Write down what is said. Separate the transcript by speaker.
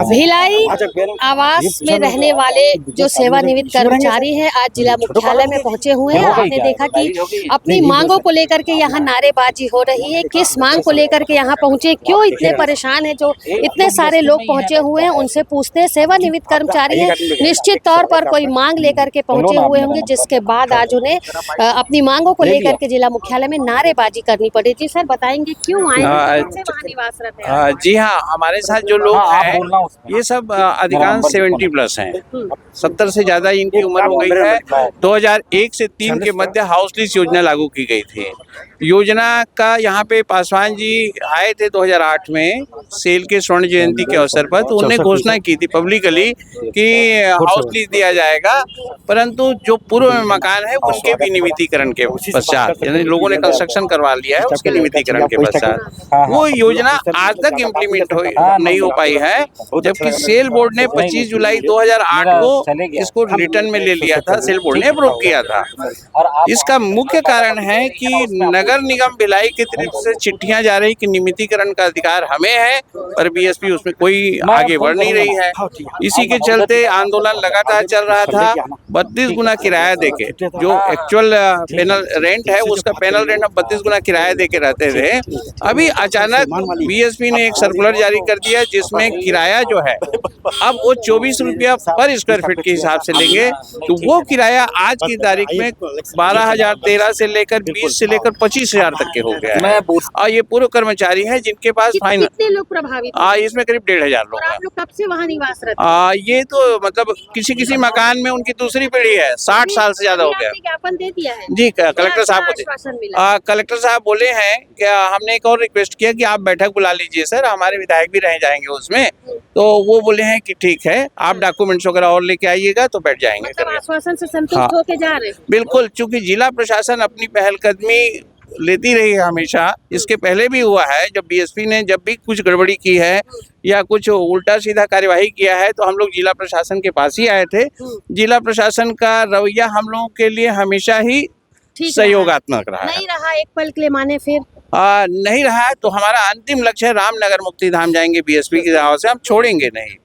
Speaker 1: भिलाई आवास में रहने वाले जो सेवानिवृत्त कर्मचारी हैं आज जिला मुख्यालय में पहुंचे हुए हैं। आपने देखा कि अपनी मांगों को लेकर के यहाँ नारेबाजी हो रही है। किस मांग को लेकर के यहाँ पहुंचे, क्यों इतने परेशान हैं, जो इतने सारे लोग पहुंचे हुए हैं उनसे पूछते हैं। सेवानिवृत्त कर्मचारी हैं, निश्चित तौर पर कोई मांग लेकर के पहुंचे हुए होंगे, जिसके बाद आज उन्हें अपनी मांगों को लेकर के जिला मुख्यालय में नारेबाजी करनी पड़ी। जी सर, बताएंगे क्यों आए, वहाँ निवासरत हैं?
Speaker 2: जी हाँ, हमारे साथ जो लोग हैं ये सब अधिकांश 70+ हैं। 70 से ज्यादा इनकी उम्र हो गई है। 2001 से 3 के मध्य हाउस लीज योजना लागू की गई थी। योजना का यहाँ पे पासवान जी आए थे 2008 में सेल के स्वर्ण जयंती के अवसर पर, तो उन्होंने घोषणा की थी पब्लिकली कि हाउस लीज दिया जाएगा, परंतु जो पूर्व में मकान है उनके विनियमितीकरण के पश्चात, यानी लोगों ने कंस्ट्रक्शन करवा लिया है उसके नियमितीकरण के पश्चात वो योजना आज तक इम्प्लीमेंट नहीं हो पाई है। जबकि सेल बोर्ड ने 25 जुलाई 2008 को इसको रिटर्न में ले लिया था, सेल बोर्ड ने अप्रूव किया था। इसका मुख्य कारण है कि नगर निगम भिलाई की तरफ से चिट्ठियां जा रही कि नियमितीकरण का अधिकार हमें है, पर बीएसपी उसमें कोई आगे बढ़ नहीं रही है। इसी के चलते आंदोलन लगातार चल रहा था। 32 गुना किराया देके, जो एक्चुअल पेनल रेंट है उसका पेनल रेंट हम 32 गुना किराया देके रहते थे। अभी अचानक बीएसपी ने एक सर्कुलर जारी कर दिया जिसमें किराया जो है अब वो 24 रुपया पर स्क्वायर फीट के हिसाब से लेंगे। तो वो किराया आज की तारीख में 12,013 से लेकर 20 से लेकर 25,000 तक के हो गया है। और ये पूर्व कर्मचारी हैं जिनके पास फाइन।
Speaker 1: कितने लोग प्रभावित?
Speaker 2: इसमें करीब 1,500 लोग हैं।
Speaker 1: आप लोग कब से वहाँ निवासरत?
Speaker 2: ये तो मतलब किसी मकान में उनकी दूसरी पीढ़ी है, 60 साल से ज्यादा हो गया।
Speaker 1: ज्ञापन दे दिया है
Speaker 2: जी, कलेक्टर साहब को कलेक्टर साहब बोले हैं कि हमने एक और रिक्वेस्ट किया कि आप बैठक बुला लीजिए सर, हमारे विधायक भी रह जाएंगे उसमें। तो वो बोले हैं कि ठीक है, आप डॉक्यूमेंट्स वगैरह और लेके आइएगा तो बैठ जाएंगे।
Speaker 1: मतलब आश्वासन से संतुष्ट होके जा रहे हैं?
Speaker 2: बिल्कुल, चूंकि जिला प्रशासन अपनी पहलकदमी लेती रही है हमेशा। इसके पहले भी हुआ है, जब बीएसपी ने जब भी कुछ गड़बड़ी की है या कुछ उल्टा सीधा कार्यवाही किया है तो हम लोग जिला प्रशासन के पास ही आए थे। जिला प्रशासन का रवैया हम लोगों के लिए हमेशा ही सहयोगात्मक रहा है।
Speaker 1: नहीं रहा एक पल के लिए माने फिर
Speaker 2: नहीं रहा है तो हमारा अंतिम लक्ष्य है रामनगर मुक्ति धाम जाएंगे बीएसपी की राह से, हम छोड़ेंगे नहीं।